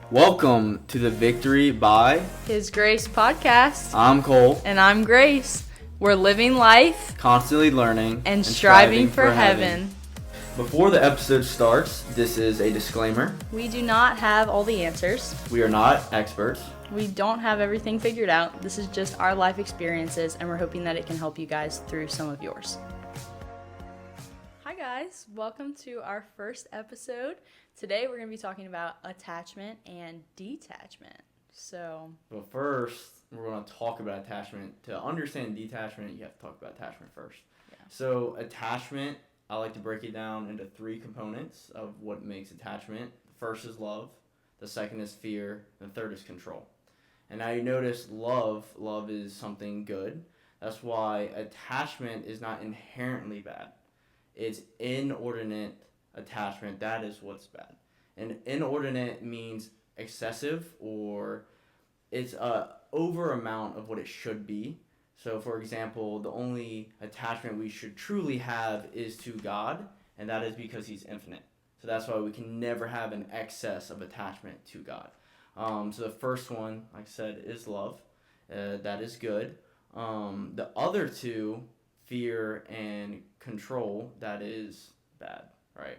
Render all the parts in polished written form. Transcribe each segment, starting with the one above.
Welcome to the Victory by His Grace podcast. I'm Cole. And I'm Grace. We're living life, Constantly learning, and striving for heaven. Before the episode starts, this is a disclaimer. We do not have all the answers. We are not experts. We don't have everything figured out. This is just our life experiences, and we're hoping that it can help you guys through some of yours. Hi guys, welcome to our first episode. Today we're going to be talking about attachment and detachment. But first, we're going to talk about attachment. To understand detachment, you have to talk about attachment first. Yeah. So attachment, I like to break it down into three components of what makes attachment. The first is love, the second is fear, and the third is control. And now you notice love is something good. That's why attachment is not inherently bad. It's inordinate attachment. That is what's bad. And inordinate means excessive, or it's a over amount of what it should be. So for example, the only attachment we should truly have is to God, and that is because he's infinite. So that's why we can never have an excess of attachment to God. So the first one, like I said, is love. That is good. The other two, fear and control, that is bad, right?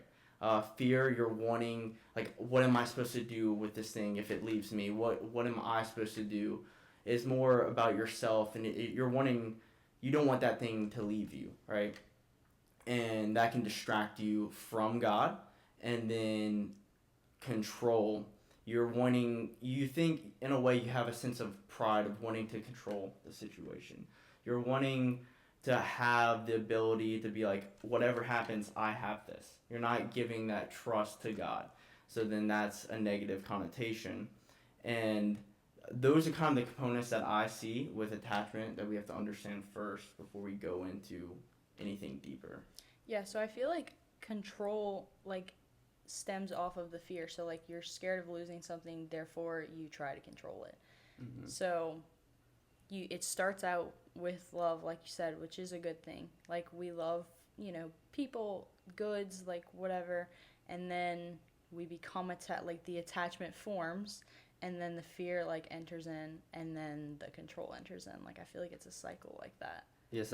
Fear, you're wanting, like, what am I supposed to do with this thing if it leaves me? What am I supposed to do? It's more about yourself, and you're wanting, you don't want that thing to leave you, right? And that can distract you from God. And then control, you think in a way you have a sense of pride of wanting to control the situation. You're wanting to have the ability to be like, whatever happens, I have this. You're not giving that trust to God. So then that's a negative connotation. And those are kind of the components that I see with attachment that we have to understand first before we go into anything deeper. Yeah, so I feel like control, stems off of the fear. So, you're scared of losing something, therefore you try to control it. Mm-hmm. So, it starts out with love, like you said, which is a good thing. We love, people, goods, whatever, and then we become the attachment forms, and then the fear, enters in, and then the control enters in. I feel like it's a cycle like that. Yes,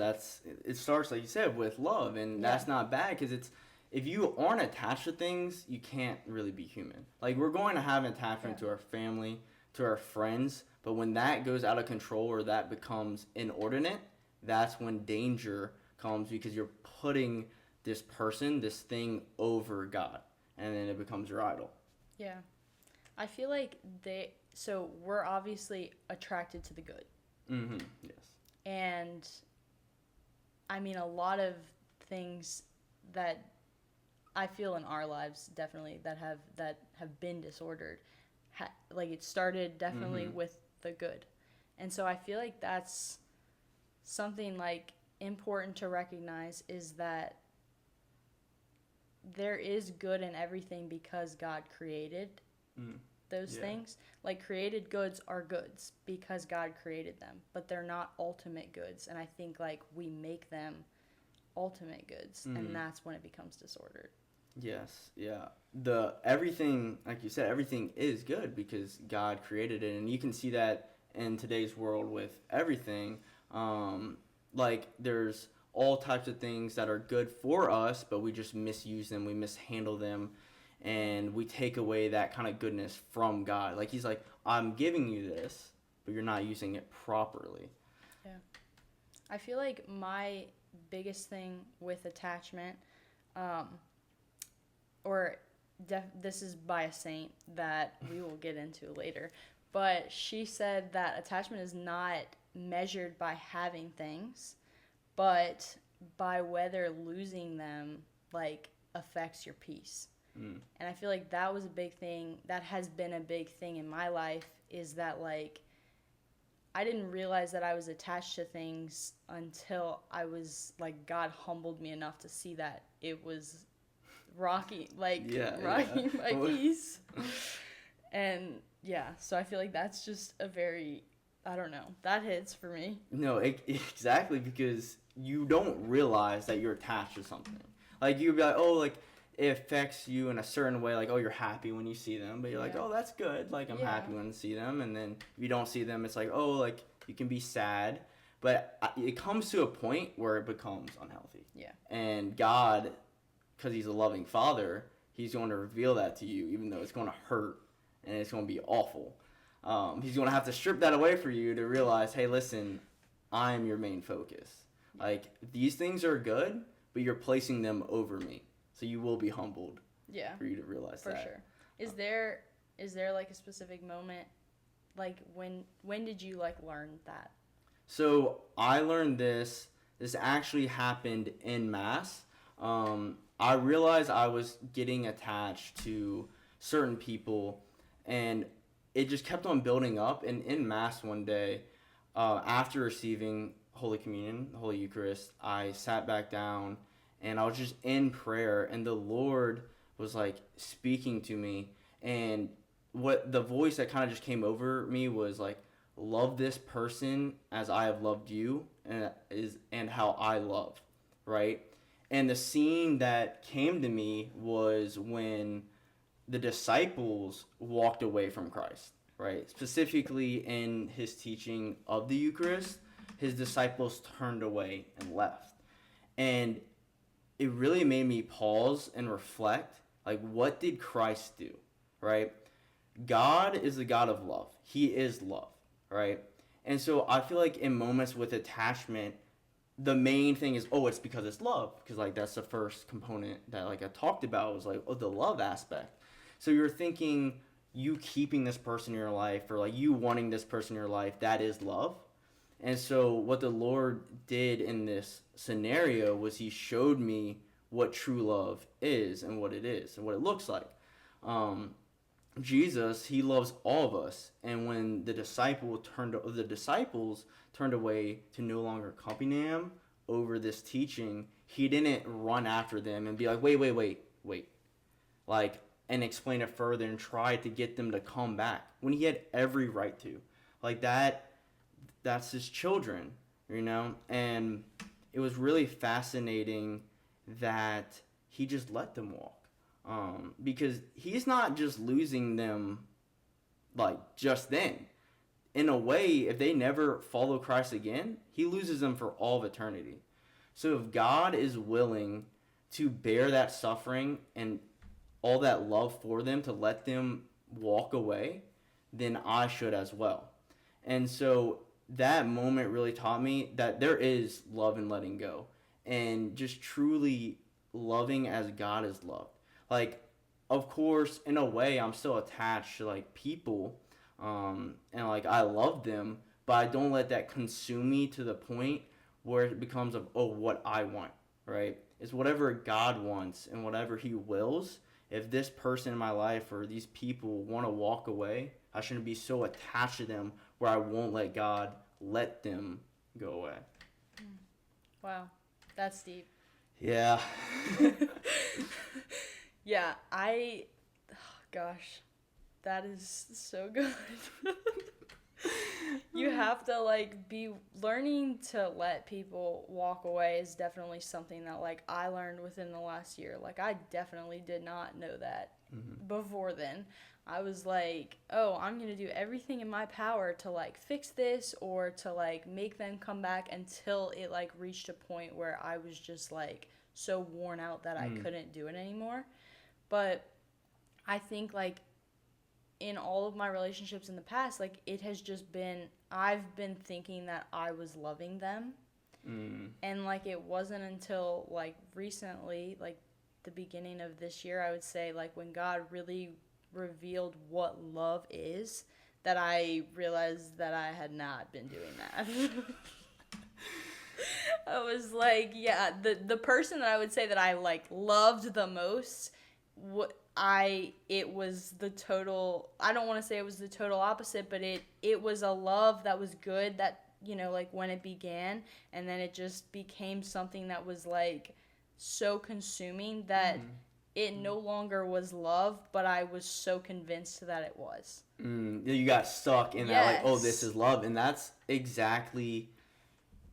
it starts, like you said, with love, and that's not bad, because if you aren't attached to things, you can't really be human. We're going to have an attachment to our family, to our friends, but when that goes out of control or that becomes inordinate, that's when danger comes, because you're putting this person, this thing, over God, and then it becomes your idol. Yeah. I feel like so we're obviously attracted to the good. Mm-hmm. Yes. And I mean, a lot of things that I feel in our lives definitely that have been disordered, it started definitely with the good. And so I feel like that's something important to recognize, is that there is good in everything because God created those things. Created goods are goods because God created them, but they're not ultimate goods. And I think we make them ultimate goods, and that's when it becomes disordered. Yes, yeah. Everything, like you said, everything is good because God created it, and you can see that in today's world with everything. There's all types of things that are good for us, but we just misuse them, we mishandle them, and we take away that kind of goodness from God. He's like, I'm giving you this, but you're not using it properly. Yeah. I feel like my biggest thing with attachment, this is by a saint that we will get into later, but she said that attachment is not measured by having things, but by whether losing them affects your peace. And I feel like that was a big thing, that has been a big thing in my life, is that I didn't realize that I was attached to things until I was God humbled me enough to see that it was rocking my peace. And so I feel like that's just a very, I don't know, that hits for me. No, exactly, because you don't realize that you're attached to something. You'd be like, oh, it affects you in a certain way, like, oh, you're happy when you see them, but you're like, Yeah. oh, that's good, like, I'm Yeah. happy when I see them. And then if you don't see them, it's like, oh, like, you can be sad, but it comes to a point where it becomes unhealthy. Yeah. And God, because he's a loving father, he's going to reveal that to you, even though it's going to hurt and it's going to be awful. He's going to have to strip that away for you to realize, hey, listen, I'm your main focus. Like, these things are good, but you're placing them over me. So you will be humbled. Yeah. For you to realize for that. sure. Is there like a specific moment, like when did you like learn that? So I learned this. This actually happened in Mass. I realized I was getting attached to certain people, and it just kept on building up. And in Mass one day, after receiving Holy Communion, Holy Eucharist, I sat back down and I was just in prayer, and the Lord was like speaking to me, and what the voice that kind of just came over me was like, love this person as I have loved you, and how I love, right? And the scene that came to me was when the disciples walked away from Christ, right? Specifically in his teaching of the Eucharist, his disciples turned away and left. And it really made me pause and reflect, like, what did Christ do, right? God is the God of love. He is love, right? And so I feel like in moments with attachment, the main thing is, oh, it's because it's love. Because, like, that's the first component that, like, I talked about was, like, oh, the love aspect. So you're thinking you keeping this person in your life, or, like, you wanting this person in your life, that is love. And so what the Lord did in this scenario was he showed me what true love is and what it is and what it looks like. Jesus, he loves all of us. And when the disciples turned away to no longer accompany him over this teaching, he didn't run after them and be like, wait. Like, and explain it further and try to get them to come back when he had every right to. Like, that's his children, you know? And it was really fascinating that he just let them walk. Because he's not just losing them, like, just then. In a way, if they never follow Christ again, he loses them for all of eternity. So if God is willing to bear that suffering and all that love for them to let them walk away, then I should as well. And so that moment really taught me that there is love in letting go, and just truly loving as God is loved. Like, of course, in a way, I'm still attached to, like, people, and, like, I love them, but I don't let that consume me to the point where it becomes of, oh, what I want, right? It's whatever God wants and whatever he wills. If this person in my life or these people want to walk away, I shouldn't be so attached to them where I won't let God let them go away. Wow, that's deep. Yeah. Yeah, gosh, that is so good. You have to, like, be learning to let people walk away is definitely something that, like, I learned within the last year. Like, I definitely did not know that before then. I was like, oh, I'm going to do everything in my power to, like, fix this or to, like, make them come back, until it, like, reached a point where I was just, like, so worn out that I couldn't do it anymore. But I think, like, in all of my relationships in the past, like, it has just been, I've been thinking that I was loving them. And, like, it wasn't until, like, recently, like, the beginning of this year, I would say, like, when God really revealed what love is, that I realized that I had not been doing that. I was like, yeah, the person that I would say that I, like, loved the most, it was the total, I don't want to say it was the total opposite, but it was a love that was good, that, you know, like, when it began, and then it just became something that was, like, so consuming that it no longer was love, but I was so convinced that it was. You got stuck in that, like, oh, this is love. And that's exactly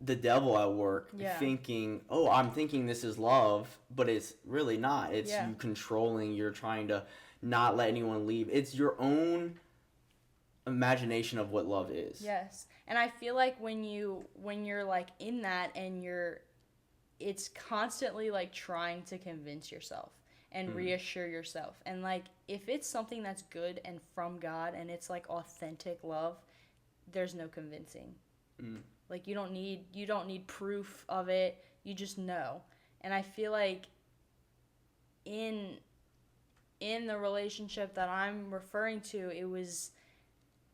the devil at work, Yeah. thinking, oh, I'm thinking this is love, but it's really not. It's Yeah. you controlling, you're trying to not let anyone leave. It's your own imagination of what love is. Yes. And I feel like when you're like in that and it's constantly like trying to convince yourself and reassure yourself. And like if it's something that's good and from God and it's like authentic love, there's no convincing. Like you don't need proof of it. You just know. And I feel like in the relationship that I'm referring to,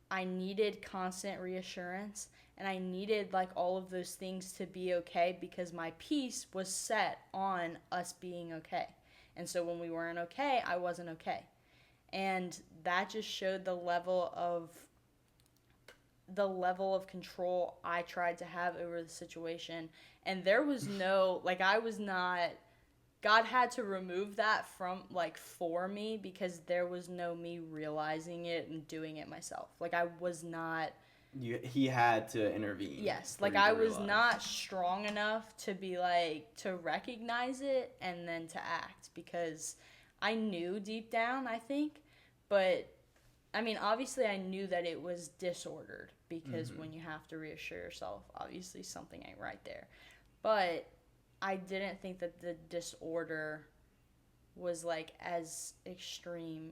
I needed constant reassurance and I needed like all of those things to be okay because my peace was set on us being okay. And so when we weren't okay, I wasn't okay. And that just showed the level of control I tried to have over the situation. And there was no, like I was not, God had to remove that from, like, for me because there was no me realizing it and doing it myself. Like, I was not... He had to intervene. Yes. Like, I was not strong enough to be, like, to recognize it and then to act because I knew deep down, I think. But, I mean, obviously I knew that it was disordered because when you have to reassure yourself, obviously something ain't right there. But... I didn't think that the disorder was, like, as extreme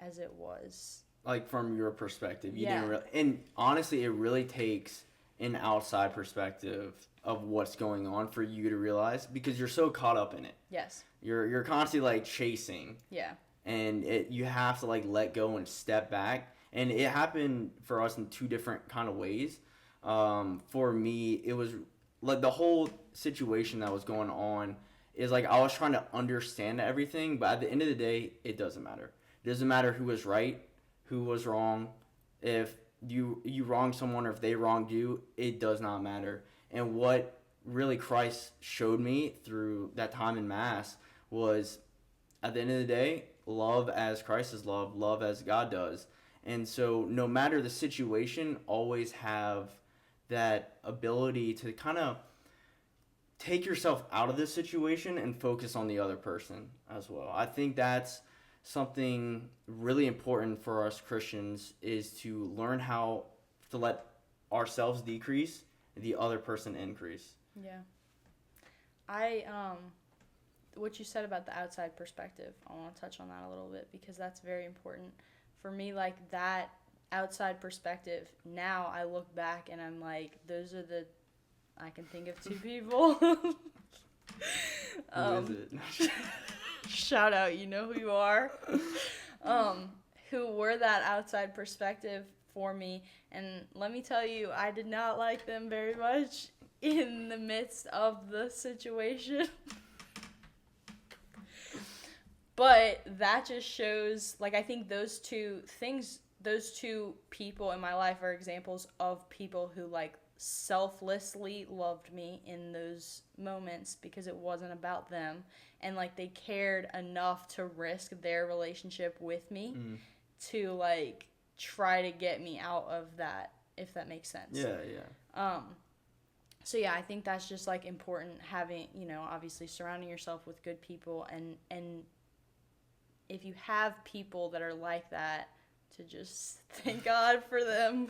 as it was. Like, from your perspective. You Yeah. didn't really... And, honestly, it really takes an outside perspective of what's going on for you to realize because you're so caught up in it. Yes. You're constantly, like, chasing. Yeah. And you have to, like, let go and step back. And it happened for us in two different kind of ways. For me, it was... like the whole situation that was going on is like I was trying to understand everything, but at the end of the day, it doesn't matter. It doesn't matter who was right, who was wrong. If you wronged someone or if they wronged you, it does not matter. And what really Christ showed me through that time in Mass was at the end of the day, love as Christ is love as God does. And so no matter the situation, always have that ability to kind of take yourself out of this situation and focus on the other person as well. I think that's something really important for us Christians is to learn how to let ourselves decrease and the other person increase. Yeah. What you said about the outside perspective, I want to touch on that a little bit because that's very important. For me, like that outside perspective, now I look back and I'm like, I can think of two people. Who is it? Shout out, you know who you are. Who were that outside perspective for me. And let me tell you, I did not like them very much in the midst of the situation. But that just shows, like, I think those two people in my life are examples of people who, like, selflessly loved me in those moments because it wasn't about them. And, like, they cared enough to risk their relationship with me to, like, try to get me out of that, if that makes sense. Yeah. So, yeah, I think that's just, like, important having, obviously surrounding yourself with good people and if you have people that are like that, to just thank God for them,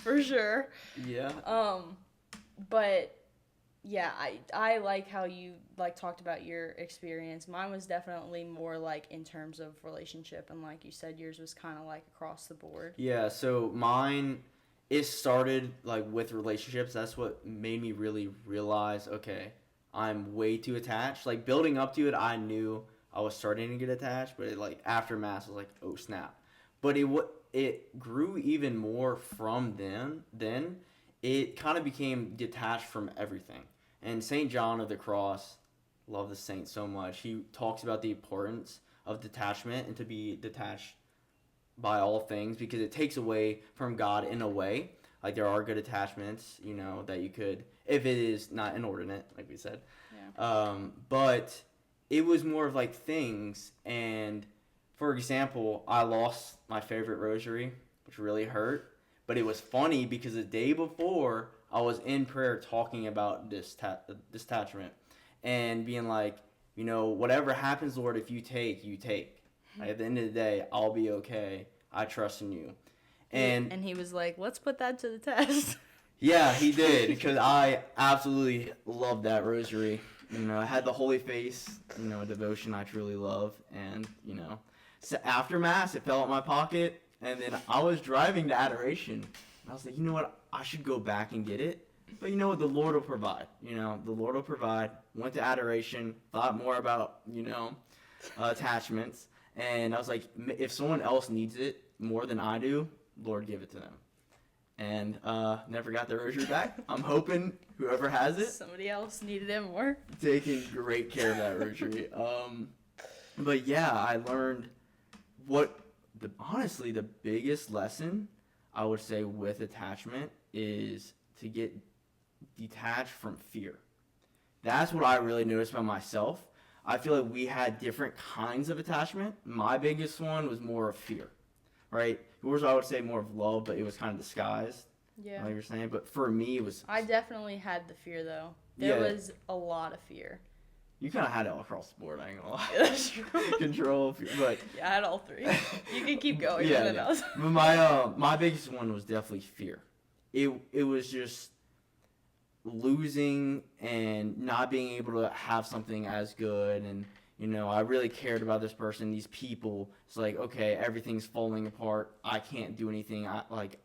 for sure. Yeah. But yeah, I like how you like talked about your experience. Mine was definitely more like in terms of relationship, and like you said, yours was kind of like across the board. Yeah. So mine, it started like with relationships. That's what made me really realize, okay, I'm way too attached. Like building up to it, I knew I was starting to get attached, but like after Mass, I was like, oh snap. But it grew even more from then. It kind of became detached from everything. And St. John of the Cross, love the saint so much. He talks about the importance of detachment and to be detached by all things because it takes away from God in a way. Like there are good attachments, that you could, if it is not inordinate, like we said. Yeah. But it was more of like things. And for example, I lost my favorite rosary, which really hurt. But it was funny because the day before, I was in prayer talking about this detachment and being like, whatever happens, Lord, if you take, you take. Like, at the end of the day, I'll be okay. I trust in you. And he was like, let's put that to the test. Yeah, he did, because I absolutely loved that rosary. I had the Holy Face, a devotion I truly love. And, so after Mass, it fell out my pocket. And then I was driving to adoration. And I was like, you know what? I should go back and get it. But you know what? The Lord will provide. The Lord will provide. Went to adoration, thought more about, attachments. And I was like, if someone else needs it more than I do, Lord, give it to them. And never got the rosary back. I'm hoping whoever has it, somebody else needed it more. Taking great care of that rosary. But yeah, I learned honestly the biggest lesson I would say with attachment is to get detached from fear. That's what I really noticed about myself. I feel like we had different kinds of attachment. My biggest one was more of fear, right? Yours, I would say, more of love, but it was kind of disguised. Yeah. Like you're saying. But for me, it was... I definitely had the fear, though. There was a lot of fear. You kind of had it all across the board, I ain't gonna lie. That's true. Control, but... Yeah, I had all three. You can keep going. Yeah. But my biggest one was definitely fear. It was just losing and not being able to have something as good, and I really cared about this person, these people. It's like, okay, everything's falling apart. I can't do anything.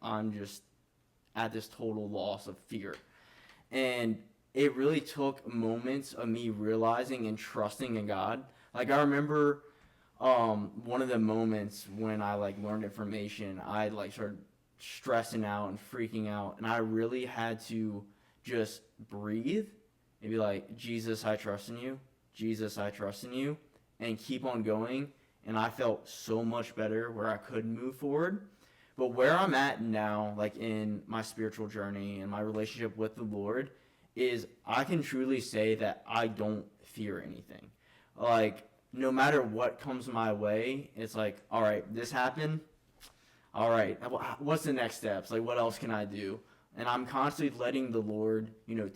I'm just at this total loss of fear. And it really took moments of me realizing and trusting in God. Like, I remember one of the moments when I learned information, I started stressing out and freaking out, and I really had to just breathe and be like, Jesus, I trust in you. Jesus, I trust in you, and keep on going. And I felt so much better where I could move forward. But where I'm at now, in my spiritual journey and my relationship with the Lord, is I can truly say that I don't fear anything. No matter what comes my way, it's like, all right, this happened. All right, what's the next steps? What else can I do? And I'm constantly letting the Lord,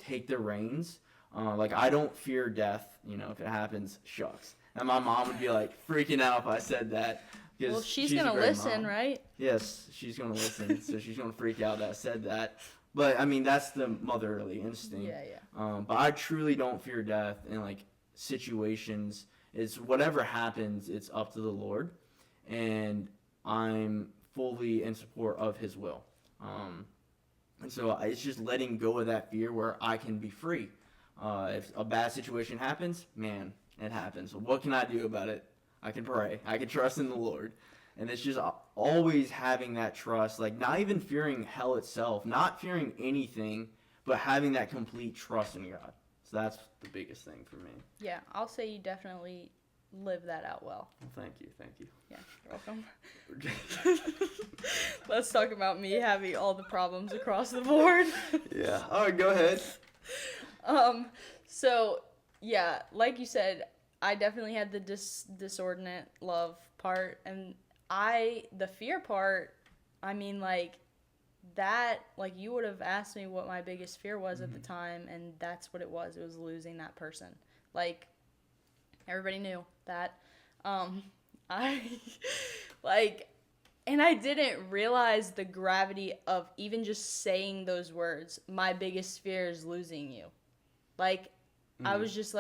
take the reins. I don't fear death. If it happens, shucks. And my mom would be freaking out if I said that. Well, she's going to listen, right? Yes, she's going to listen. So she's going to freak out that I said that. But, I mean, that's the motherly instinct. Yeah. But I truly don't fear death in, situations. It's whatever happens, it's up to the Lord. And I'm fully in support of his will. And so it's just letting go of that fear where I can be free. If a bad situation happens, man, it happens. So what can I do about it? I can pray. I can trust in the Lord. And it's just always having that trust, not even fearing hell itself, not fearing anything, but having that complete trust in God. So that's the biggest thing for me. Yeah, I'll say you definitely live that out well. Thank you. Yeah, you're welcome. Let's talk about me having all the problems across the board. Yeah. All right, go ahead. So, yeah, like you said, I definitely had the disordinate love part, and the fear part, I mean, that, you would have asked me what my biggest fear was at the time, and that's what it was. It was losing that person. Everybody knew that. And I didn't realize the gravity of even just saying those words. My biggest fear is losing you. I was just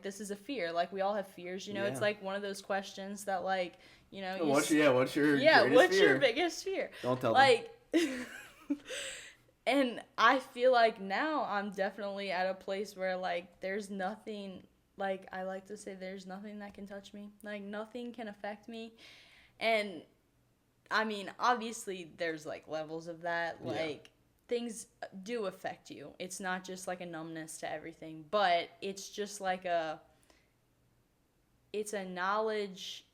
this is a fear. We all have fears, Yeah. It's one of those questions that What's your your biggest fear? Don't tell them. And I feel now I'm definitely at a place where there's nothing, I like to say, there's nothing that can touch me. Nothing can affect me. And I mean, obviously there's levels of that. Things do affect you. It's not just a numbness to everything, but it's just it's a knowledge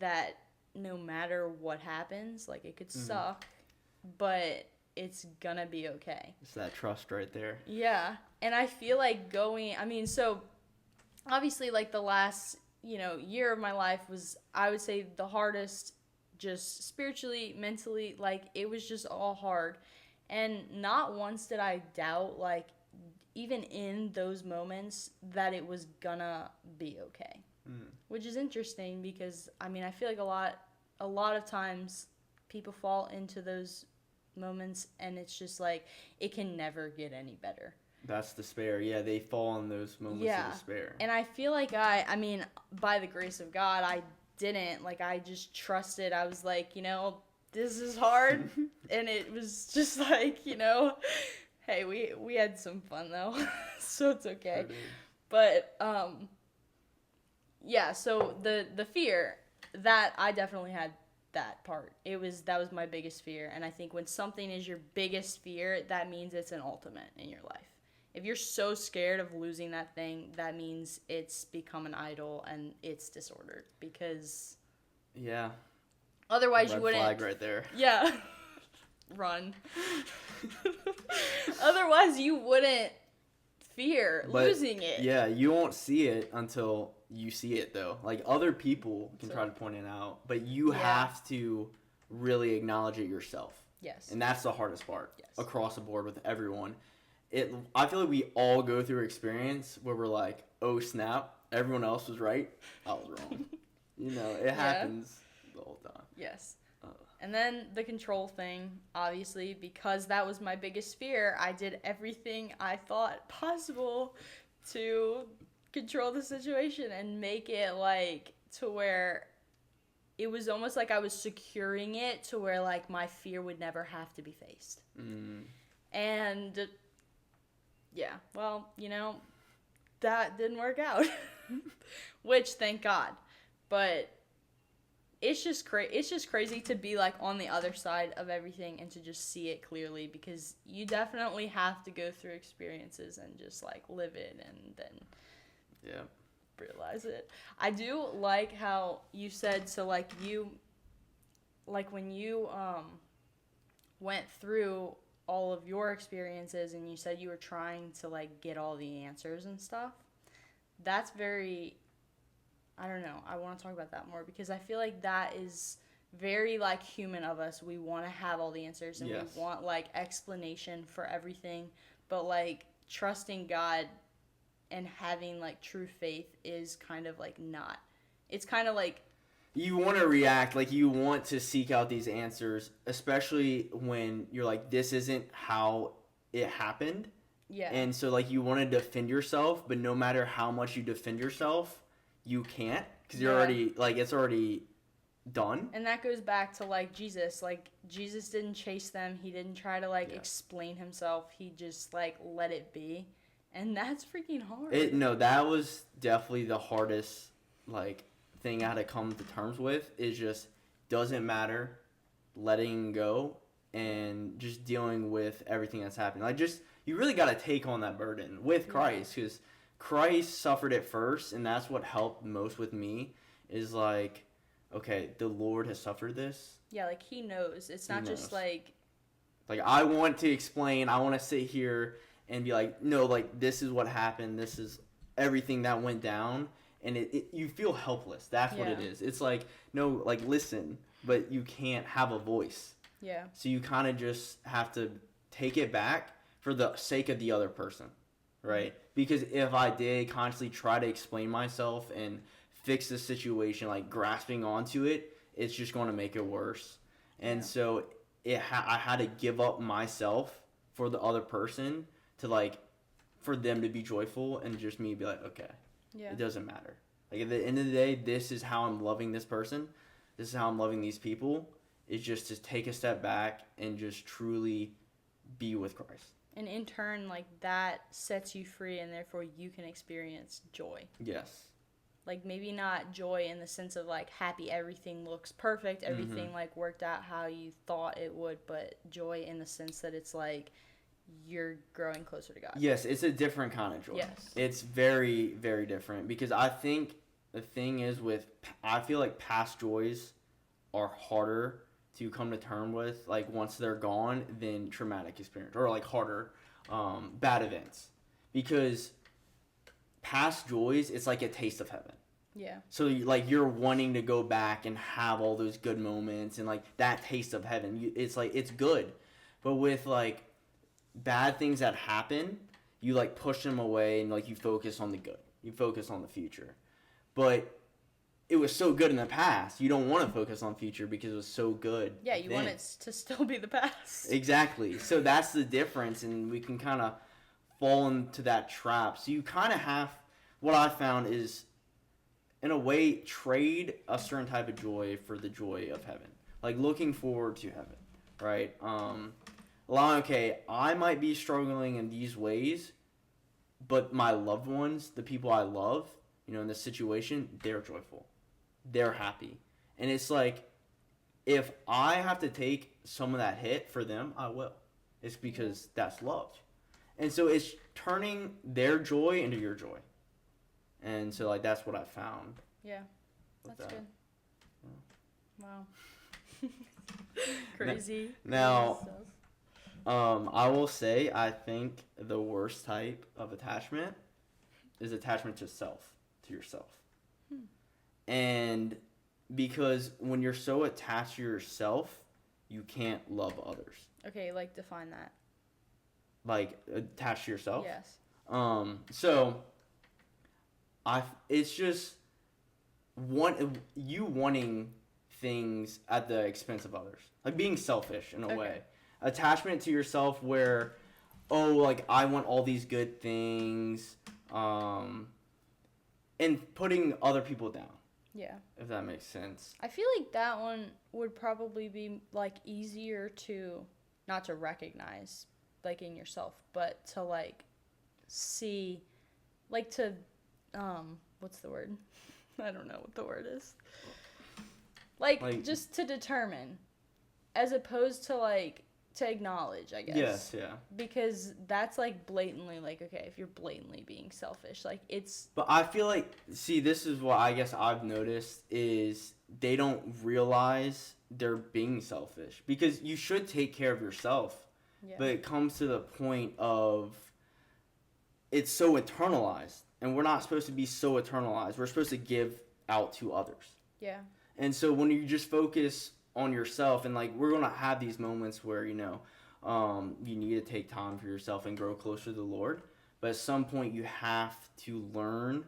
that no matter what happens, it could suck, but it's gonna be okay. It's that trust right there. Yeah. And I feel so obviously the last, year of my life was, I would say, the hardest just spiritually, mentally, like it was just all hard. And not once did I doubt, like, even in those moments, that it was gonna be okay. Which is interesting because, I mean, I feel like a lot of times people fall into those moments and it's just like, it can never get any better. That's despair. Yeah, they fall in those moments of despair. And I feel like I mean, by the grace of God, I didn't. Like, I just trusted. I was like, you know, this is hard. And it was just like, you know, hey, we had some fun, though. So it's okay. But, yeah, so the fear, that I definitely had that part. That was my biggest fear. And I think when something is your biggest fear, that means it's an ultimate in your life. If you're so scared of losing that thing, that means it's become an idol and it's disordered. Because otherwise you wouldn't. Red flag right there. Yeah. Run. Otherwise you wouldn't fear losing it. Yeah, you won't see it until you see it, though. Like, other people can try to point it out, but you have to really acknowledge it yourself. Yes. And that's the hardest part across the board with everyone. I feel like we all go through experience where we're like, oh snap, everyone else was right, I was wrong. You know, it happens the whole time. Yes. And then the control thing, obviously, because that was my biggest fear, I did everything I thought possible to control the situation and make it like to where it was almost like I was securing it to where like my fear would never have to be faced. And yeah, well, you know, that didn't work out, which thank God. But it's just crazy to be like on the other side of everything and to just see it clearly, because you definitely have to go through experiences and just like live it and then realize it. I do like how you said, so like when you went through all of your experiences and you said you were trying to like get all the answers and stuff, that's very, I don't know, I want to talk about that more, because I feel like that is very like human of us. We want to have all the answers and we want like explanation for everything, but like trusting God and having like true faith is kind of like not. It's kind of like you want to react, like you want to seek out these answers, especially when you're like, this isn't how it happened. Yeah. And so like you want to defend yourself, but no matter how much you defend yourself, you can't, because you're already like, it's already done. And that goes back to like Jesus. Like Jesus didn't chase them. He didn't try to like explain himself. He just like let it be. And that's freaking hard. No, that was definitely the hardest like thing I had to come to terms with, is just doesn't matter, letting go and just dealing with everything that's happening. Like, just, you really got to take on that burden with Christ, because Christ suffered it first, and that's what helped most with me, is like, okay, the Lord has suffered this. Yeah, like he knows. It's not just like I want to explain, I want to sit here and be like, no, like, this is what happened, this is everything that went down. And you feel helpless. That's what it is. It's like, no, like, listen, but you can't have a voice. Yeah. So you kind of just have to take it back for the sake of the other person, right? Because if I did constantly try to explain myself and fix the situation, like grasping onto it, it's just going to make it worse. And so I had to give up myself for the other person to, like, for them to be joyful, and just me be like, okay. Yeah. It doesn't matter. Like, at the end of the day, this is how I'm loving this person. This is how I'm loving these people. Is just to take a step back and just truly be with Christ. And in turn, like, that sets you free, and therefore you can experience joy. Yes. Like, maybe not joy in the sense of, like, happy, everything looks perfect, everything, like, worked out how you thought it would, but joy in the sense that it's, like, you're growing closer to God. Yes, it's a different kind of joy. Yes. It's very, very different, because I think the thing is I feel like past joys are harder to come to terms with, like, once they're gone, than traumatic experience, or like harder, bad events, because past joys, it's like a taste of heaven. Yeah. So you're wanting to go back and have all those good moments and like that taste of heaven. It's like it's good, but with like bad things that happen, you like push them away and like you focus on the good. You focus on the future, but it was so good in the past. You don't want to focus on future because it was so good. Yeah, you want it to still be the past. Exactly. So that's the difference, and we can kind of fall into that trap. So you kind of have, what I found is, in a way, trade a certain type of joy for the joy of heaven. Like looking forward to heaven, right? Okay, I might be struggling in these ways, but my loved ones, the people I love, in this situation, they're joyful. They're happy. And it's like, if I have to take some of that hit for them, I will. It's because that's love. And so it's turning their joy into your joy. And so, like, that's what I found. Yeah, that's good. Yeah. Wow. Crazy. Now, I will say, I think the worst type of attachment is attachment to yourself. And because when you're so attached to yourself, you can't love others. Okay, like define that. Like attached to yourself? Yes. So it's just you wanting things at the expense of others. Like being selfish in a way. Attachment to yourself where, like I want all these good things, and putting other people down. Yeah. If that makes sense. I feel like that one would probably be like easier to not to recognize like in yourself, but to like see, like to what's the word? I don't know what the word is. Like just to determine, as opposed to like to acknowledge, I guess. Yes, yeah. Because that's like blatantly like, okay, if you're blatantly being selfish, like it's... But I feel like, see, this is what I guess I've noticed is they don't realize they're being selfish. Because you should take care of yourself. Yeah. But it comes to the point of it's so internalized. And we're not supposed to be so internalized. We're supposed to give out to others. Yeah. And so when you just focus on yourself, and like we're gonna have these moments where you need to take time for yourself and grow closer to the Lord, but at some point you have to learn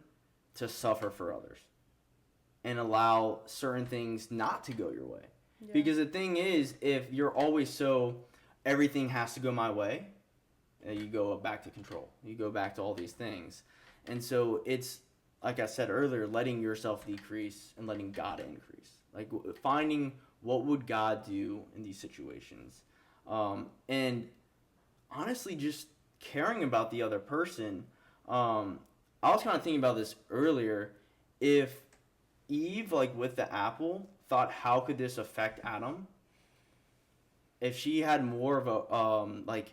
to suffer for others and allow certain things not to go your way. Yeah. Because the thing is, if you're always so everything has to go my way, you go back to control, you go back to all these things. And so it's like I said earlier, letting yourself decrease and letting God increase, like finding what would God do in these situations? And honestly, just caring about the other person. I was kind of thinking about this earlier. If Eve, like with the apple, thought, how could this affect Adam? If she had more of a,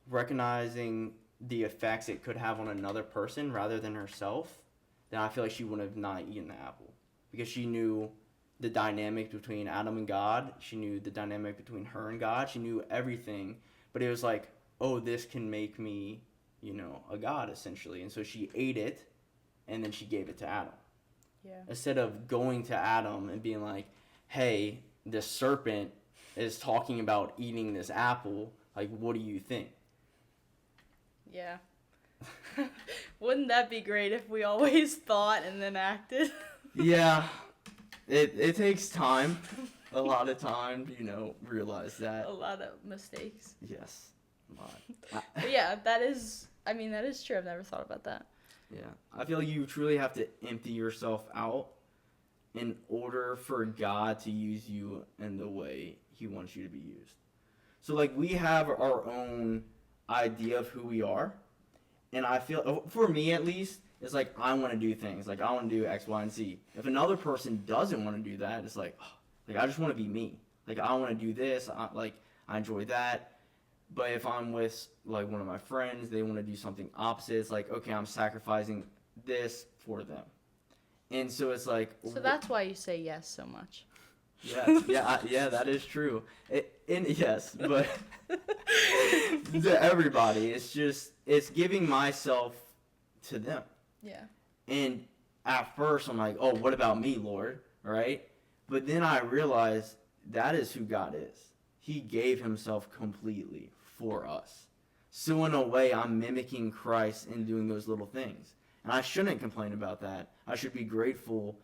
recognizing the effects it could have on another person rather than herself, then I feel like she would have not eaten the apple. Because she knew the dynamic between Adam and God. She knew the dynamic between her and God. She knew everything. But it was like, this can make me, a god, essentially. And so she ate it, and then she gave it to Adam. Yeah. Instead of going to Adam and being like, hey, this serpent is talking about eating this apple. Like, what do you think? Yeah. Wouldn't that be great if we always thought and then acted? Yeah. It takes time, a lot of time to, realize that. A lot of mistakes. Yes, a lot. But yeah, that is true. I've never thought about that. Yeah, I feel like you truly have to empty yourself out in order for God to use you in the way He wants you to be used. So, like, we have our own idea of who we are, and I feel, for me at least, it's like, I want to do things. Like, I want to do X, Y, and Z. If another person doesn't want to do that, it's like, I just want to be me. Like, I want to do this. I enjoy that. But if I'm with, like, one of my friends, they want to do something opposite. It's like, okay, I'm sacrificing this for them. And so it's like... So that's why you say yes so much. Yes. Yeah, that is true. Yes, but to everybody, it's giving myself to them. Yeah. And at first I'm like, oh, what about me, Lord? Right? But then I realized that is who God is. He gave himself completely for us. So in a way, I'm mimicking Christ in doing those little things. And I shouldn't complain about that. I should be grateful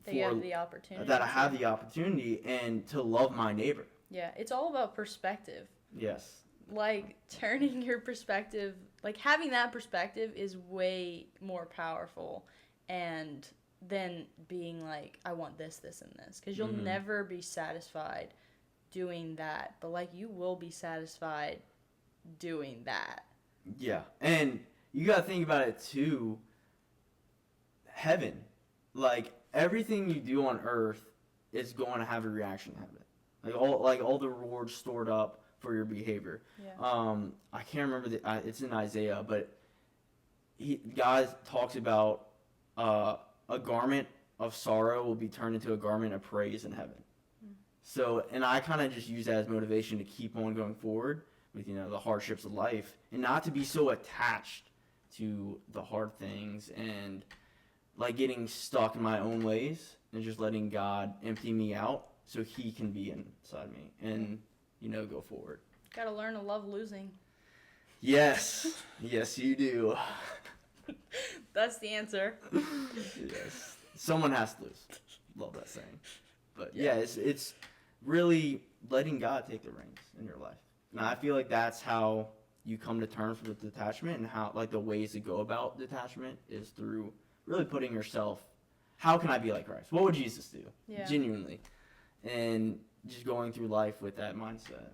that you have the opportunity. That I have the opportunity and to love my neighbor. Yeah, it's all about perspective. Yes. Like, turning your perspective, like, having that perspective is way more powerful and than being like, I want this, this, and this. Because you'll never be satisfied doing that. But, like, you will be satisfied doing that. Yeah. And you got to think about it, too. Heaven. Like, everything you do on earth is going to have a reaction to heaven. Like all the rewards stored up for your behavior. Yeah. I can't remember it's in Isaiah, but God talks about a garment of sorrow will be turned into a garment of praise in heaven. So, and I kind of just use that as motivation to keep on going forward with the hardships of life, and not to be so attached to the hard things and like getting stuck in my own ways, and just letting God empty me out so he can be inside me and go forward. Gotta learn to love losing. Yes. Yes, you do. That's the answer. Yes. Someone has to lose. Love that saying. But yeah, it's really letting God take the reins in your life. And I feel like that's how you come to terms with detachment, and how like the ways to go about detachment is through really putting yourself, how can I be like Christ? What would Jesus do? Yeah. Genuinely. And just going through life with that mindset.